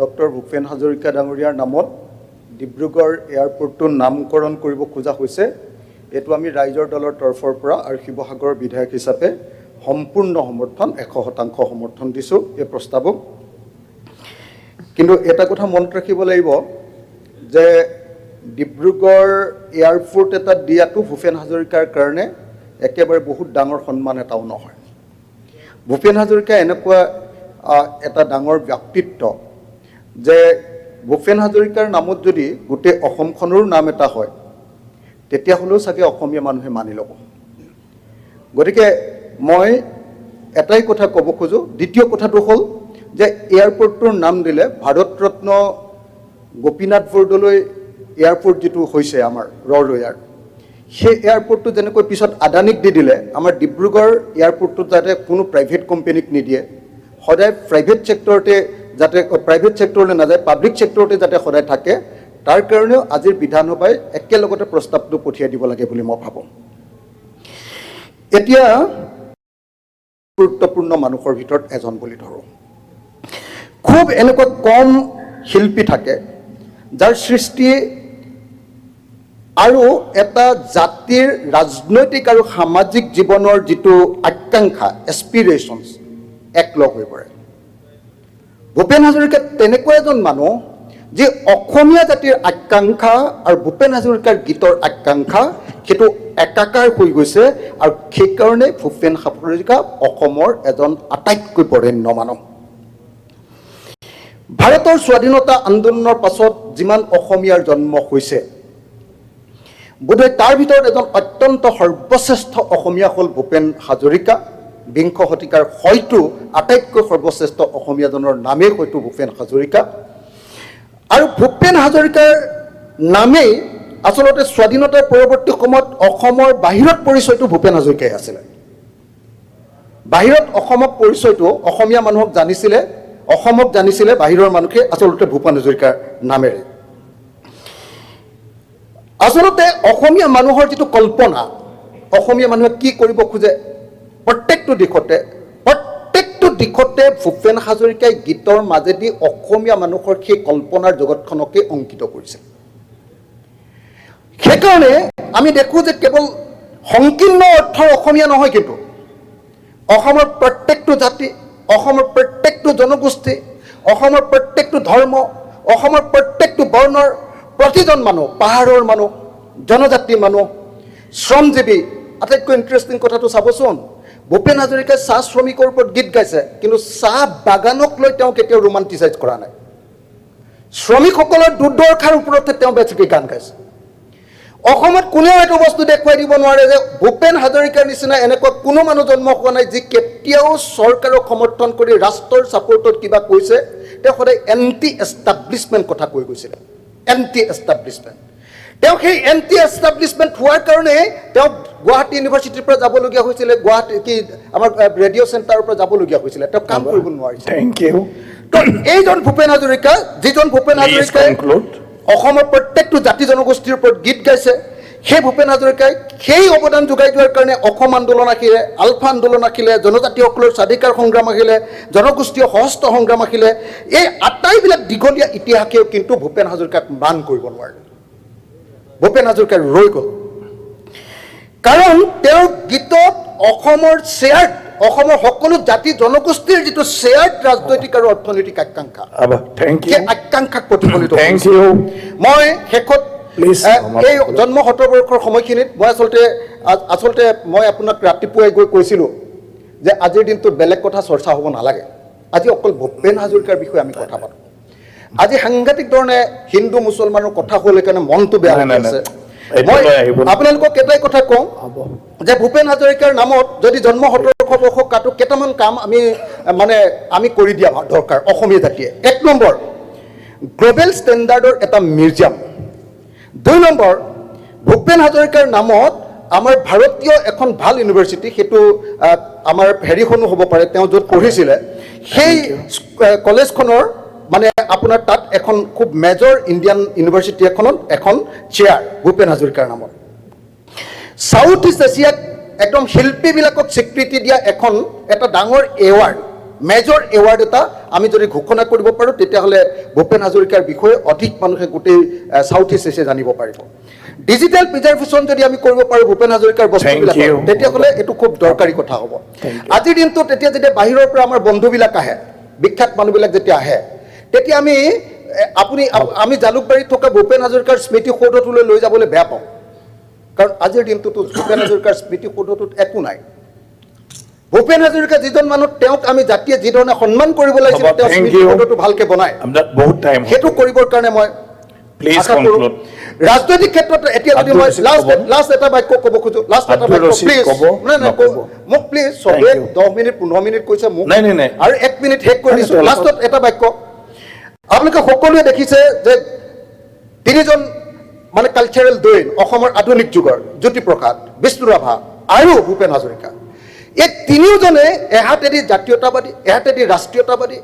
Doctor Bhupen Hazarika ডাঙৰীয়াৰ নামত ডিব্ৰুগড় এয়াৰপোৰ্টটো নামকৰণ কৰিব খোজা হৈছে। এটো আমি ৰাইজৰ দলৰ তৰফৰ পৰা আৰু শিৱসাগৰৰ বিধায়ক হিচাপে সম্পূৰ্ণ সমৰ্থন 100% সমৰ্থন দিছোঁ এই প্ৰস্তাৱক। কিন্তু এটা কথা মনত ৰাখিব লাগিব যে ডিব্ৰুগড় এয়াৰপোৰ্ট এটা দিয়াটো ভূপেন হাজৰিকাৰ কাৰণে একেবাৰে বহুত ডাঙৰ সন্মান এটাও নহয়। ভূপেন হাজৰিকা এনেকুৱা এটা ডাঙৰ ব্যক্তিত্ব যে ভূপেন হাজৰিকাৰ নামত যদি গোটেই অসমখনৰ নাম এটা হয় তেতিয়াহ'লেও চাগে অসমীয়া মানুহে মানি ল'ব। গতিকে মই এটাই কথা ক'ব খোজোঁ। দ্বিতীয় কথাটো হ'ল যে এয়াৰপোৰ্টটোৰ নাম দিলে ভাৰতৰত্ন গোপীনাথ বৰদলৈ এয়াৰপোৰ্ট যিটো হৈছে আমাৰ ৰৰৈয়াৰ, সেই এয়াৰপোৰ্টটো যেনেকৈ পিছত আদানীক দি দিলে, আমাৰ ডিব্ৰুগড় এয়াৰপোৰ্টটোত যাতে কোনো প্ৰাইভেট কোম্পানীক নিদিয়ে, সদায় প্ৰাইভেট ছেক্টৰতে যাতে প্ৰাইভেট ছেক্টৰলৈ নাযায়, পাব্লিক ছেক্টৰতে যাতে সদায় থাকে, তাৰ কাৰণেও আজিৰ বিধানসভাই একেলগতে প্ৰস্তাৱটো পঠিয়াই দিব লাগে বুলি মই ভাবোঁ। এতিয়া গুৰুত্বপূৰ্ণ মানুহৰ ভিতৰত এজন বুলি ধৰোঁ। খুব এনেকুৱা কম শিল্পী থাকে যাৰ সৃষ্টি আৰু এটা জাতিৰ ৰাজনৈতিক আৰু সামাজিক জীৱনৰ যিটো আকাংক্ষা, এছপিৰেশ্যনছ একলগ হৈ পৰে। ভূপেন হাজৰিকা তেনেকুৱা এজন মানুহ যি অসমীয়া জাতিৰ আকাংক্ষা আৰু ভূপেন হাজৰিকাৰ গীতৰ আকাংক্ষা সেইটো একাকাৰ হৈ গৈছে, আৰু সেইকাৰণে ভূপেন হাজৰিকা অসমৰ এজন আটাইতকৈ বৰেণ্য মানুহ। ভাৰতৰ স্বাধীনতা আন্দোলনৰ পাছত যিমান অসমীয়াৰ জন্ম হৈছে, বোধহয় তাৰ ভিতৰত এজন অত্যন্ত সৰ্বশ্ৰেষ্ঠ অসমীয়া হ'ল ভূপেন হাজৰিকা। বিংশ শতিকাৰ হয়তো আটাইতকৈ সৰ্বশ্ৰেষ্ঠ অসমীয়াজনৰ নামেই হয়তো ভূপেন হাজৰিকা। আৰু ভূপেন হাজৰিকাৰ নামেই আচলতে স্বাধীনতাৰ পৰৱৰ্তী সময়ত অসমৰ বাহিৰত পৰিচয়টো ভূপেন হাজৰিকাই আছিলে। বাহিৰত অসমক পৰিচয়টো অসমীয়া মানুহক জানিছিলে, অসমক জানিছিলে বাহিৰৰ মানুহে আচলতে ভূপেন হাজৰিকাৰ নামেৰে। আচলতে অসমীয়া মানুহৰ যিটো কল্পনা, অসমীয়া মানুহে কি কৰিব খোজে, প্ৰত্যেকটো দিশতে ভূপেন হাজৰিকাই গীতৰ মাজেদি অসমীয়া মানুহৰ সেই কল্পনাৰ জগতখনকে অংকিত কৰিছে। সেইকাৰণে আমি দেখোঁ যে কেৱল সংকীৰ্ণ অৰ্থৰ অসমীয়া নহয়, কিন্তু অসমৰ প্ৰত্যেকটো জাতি, অসমৰ প্ৰত্যেকটো জনগোষ্ঠী, অসমৰ প্ৰত্যেকটো ধৰ্ম, অসমৰ প্ৰত্যেকটো বৰ্ণৰ প্ৰতিজন মানুহ, পাহাৰৰ মানুহ, জনজাতিৰ মানুহ, শ্ৰমজীৱী। আটাইতকৈ ইণ্টাৰেষ্টিং কথাটো চাবচোন, ভূপেন হাজৰিকাই চাহ শ্ৰমিকৰ ওপৰত গীত গাইছে, কিন্তু চাহ বাগানক লৈ তেওঁ কেতিয়াও ৰোমান্টিচাইজ কৰা নাই। শ্ৰমিকসকলৰ দুৰ্দশাৰ ওপৰতহে তেওঁ বেছিকৈ গান গাইছে। অসমত কোনেও এইটো বস্তু দেখুৱাই দিব নোৱাৰে যে ভূপেন হাজৰিকাৰ নিচিনা এনেকুৱা কোনো মানুহ জন্ম হোৱা নাই যি কেতিয়াও চৰকাৰক সমৰ্থন কৰি ৰাষ্ট্ৰৰ ছাপোৰ্টত কিবা কৈছে। তেওঁ সদায় এণ্টি এষ্টাব্লিছমেণ্ট কথা কৈ গৈছিলে, এণ্টি এষ্টাব্লিছমেণ্ট। তেওঁ সেই এণ্টি এষ্টাব্লিছমেণ্ট হোৱাৰ কাৰণে তেওঁ গুৱাহাটী ইউনিভাৰ্চিটিৰ পৰা যাবলগীয়া হৈছিলে, গুৱাহাটী কি আমাৰ ৰেডিঅ' চেণ্টাৰৰ পৰা যাবলগীয়া হৈছিলে, তেওঁ কাম কৰিব নোৱাৰিছিলে। Thank you. তো এইজন ভূপেন হাজৰিকা, যিজন ভূপেন হাজৰিকাই অসমৰ প্ৰত্যেকটো জাতি জনগোষ্ঠীৰ ওপৰত গীত গাইছে, সেই ভূপেন হাজৰিকাই সেই অৱদান যোগাই দিয়াৰ কাৰণে অসম আন্দোলন আহিলে, আলফা আন্দোলন আহিলে, জনজাতিসকলৰ স্বাধিকাৰ সংগ্ৰাম আহিলে, জনগোষ্ঠীয় সশস্ত্ৰ সংগ্ৰাম আহিলে। এই আটাইবিলাক দীঘলীয়া ইতিহাসেও কিন্তু ভূপেন হাজৰিকাক মান কৰিব নোৱাৰে। ভূপেন হাজৰিকা ৰৈ গ'ল, কাৰণ তেওঁৰ গীতত অসমৰ শ্বেয়াৰ্ড, অসমৰ সকলো জাতি জনগোষ্ঠীৰ যিটো শ্বেয়াৰ্ড ৰাজনৈতিক আৰু অৰ্থনৈতিক আকাংক্ষা, সেই আকাংক্ষাক প্ৰতিফলিত কৰিছে। মই শেষত এই জন্ম শতবৰ্ষৰ সময়খিনিত মই আচলতে মই আপোনাক ৰাতিপুৱাই গৈ কৈছিলোঁ যে আজিৰ দিনটোত বেলেগ কথা চৰ্চা হ'ব নালাগে, আজি অকল ভূপেন হাজৰিকাৰ বিষয়ে আমি কথা পাতোঁ। আজি সাংঘাতিক ধৰণে হিন্দু মুছলমানৰ কথা হ'ল, সেইকাৰণে মনটো বেয়া হৈ আছে। মই আপোনালোকক এটাই কথা কওঁ যে ভূপেন হাজৰিকাৰ নামত যদি জন্ম 1700 বৰ্ষ কাটো, কেইটামান কাম আমি কৰি দিয়া দৰকাৰ অসমীয়া জাতিয়ে। 1 নম্বৰ, গ্ল'বেল ষ্টেণ্ডাৰ্ডৰ এটা মিউজিয়াম। 2 নম্বৰ, ভূপেন হাজৰিকাৰ নামত আমাৰ ভাৰতীয় এখন ভাল ইউনিভাৰ্চিটি, সেইটো আমাৰ হেৰিখনো হ'ব পাৰে, তেওঁ য'ত পঢ়িছিলে সেই কলেজখনৰ আপোনাৰ তাত এখন খুব মেজৰ ইণ্ডিয়ান ইউনিভাৰ্চিটি এখনত এখন চেয়াৰ ভূপেন হাজৰিকাৰ নামত। সাউথ ইষ্ট এছিয়াক একদম শিল্পীবিলাকক স্বীকৃতি দিয়া এটা ডাঙৰ এৱাৰ্ড মেজৰ এৱাৰ্ড এটা আমি যদি ঘোষণা কৰিব পাৰোঁ তেতিয়াহ'লে ভূপেন হাজৰিকাৰ বিষয়ে অধিক মানুহে গোটেই চাউথ ইষ্ট এছিয়া জানিব পাৰিব ডিজিটেল প্ৰিজাৰ্ভেশ্যন যদি আমি কৰিব পাৰোঁ ভূপেন হাজৰিকাৰ বস্তুবিলাক তেতিয়াহ'লে এইটো খুব দৰকাৰী কথা হ'ব আজিৰ দিনটোত তেতিয়া যেতিয়া বাহিৰৰ পৰা আমাৰ বন্ধুবিলাক আহে বিখ্যাত মানুহবিলাক যেতিয়া আহে তেতিয়া আমি জালুকবাৰীত থকা ভূপেন হাজৰিকাৰ স্মৃতিসৌধটোলৈ লৈ যাবলৈ বেয়া পাওঁ কাৰণ আজিৰ দিনটোতো ভূপেন হাজৰিকাৰ স্মৃতিসৌধটোত একো নাই ভূপেন হাজৰিকা যিজন মানুহ তেওঁক আমি জাতিয়ে যি ধৰণে সন্মান কৰিব লাগিছিল তেওঁ স্মৃতিসৌধটো ভালকে বনায় সেইটো কৰিবৰ কাৰণে মই ৰাজনৈতিক ক্ষেত্ৰত এতিয়া যদি মই লাষ্ট এটা বাক্য ক'ব খোজো লাষ্ট এটা বাক্য প্লিজ মোক প্লিজ চবে 10 মিনিট 15 মিনিট কৈছে মোক আৰু 1 মিনিট শেষ কৰি দিছোঁ লাষ্টত এটা বাক্য আপোনালোকে সকলোৱে দেখিছে যে তিনিজন মানে কালচাৰেল দৈন অসমৰ আধুনিক যুগৰ জ্যোতিপ্ৰসাদ বিষ্ণু ৰাভা আৰু ভূপেন হাজৰিকা এই তিনিওজনে এহাতেদি জাতীয়তাবাদী এহাতেদি ৰাষ্ট্ৰীয়তাবাদী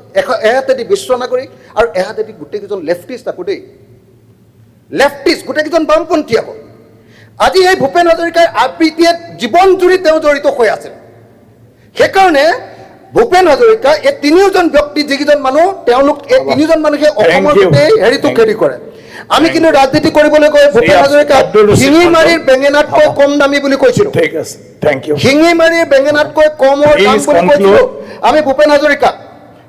এহাতেদি বিশ্ব নাগৰিক আৰু এহাতেদি গোটেইকেইজন লেফটিষ্ট আকৌ দেই লেফটিষ্ট গোটেইকেইজন বামপন্থী আকৌ আজি এই ভূপেন হাজৰিকাৰ আবৃত্তিয়ে জীৱন জুৰি তেওঁ জড়িত হৈ আছিল সেইকাৰণে ভূপেন হাজৰিকা এই তিনিওজন ব্যক্তি যিকেইজন মানুহ তেওঁলোক এই তিনিজন মানুহে অসমৰ গোটেই হেৰিটো কেৰি কৰে আমি কিন্তু ৰাজনীতি কৰিবলৈ গৈ ভূপেন হাজৰিকা শিঙিমাৰীৰ বেঙেনাতকৈ কম দামী বুলি কৈছিলোঁ শিঙিমাৰীৰ বেঙেনাতকৈ কমৰ দাম বুলি কৈছিলোঁ আমি ভূপেন হাজৰিকা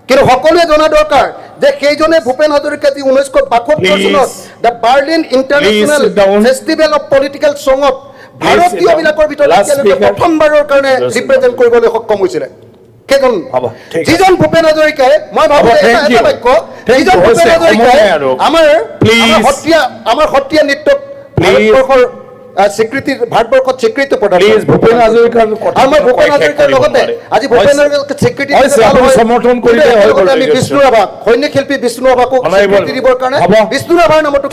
কিন্তু সকলোৱে জনা দৰকাৰ যে সেইজনে ভূপেন হাজৰিকা যি 1972 চনত the Berlin International Festival of Political ছঙত ভাৰতীয়বিলাকৰ ভিতৰত প্ৰথমবাৰৰ কাৰণে ৰিপ্ৰেজেণ্ট কৰিবলৈ সক্ষম হৈছিলে কেজন যিজন ভূপেন হাজৰিকাই মই ভাবো এটা বাক্য যিজন ভূপেন হাজৰিকাই আমাৰ সত্ৰীয়া নৃত্যক ভাৰতবৰ্ষত স্বীকৃতি প্ৰদান ভূপেন হাজৰিকাৰ আমাৰ ভূপেন হাজৰিকাৰ লগতে আজি ভূপেন হাজৰিকাৰ স্বীকৃতি সমৰ্থন কৰিলে আমি বিষ্ণু ৰাভাক সৈনিক শিল্পী বিষ্ণু ৰাভাকো স্বীকৃতি দিবৰ কাৰণে বিষ্ণু ৰাভাৰ নামতো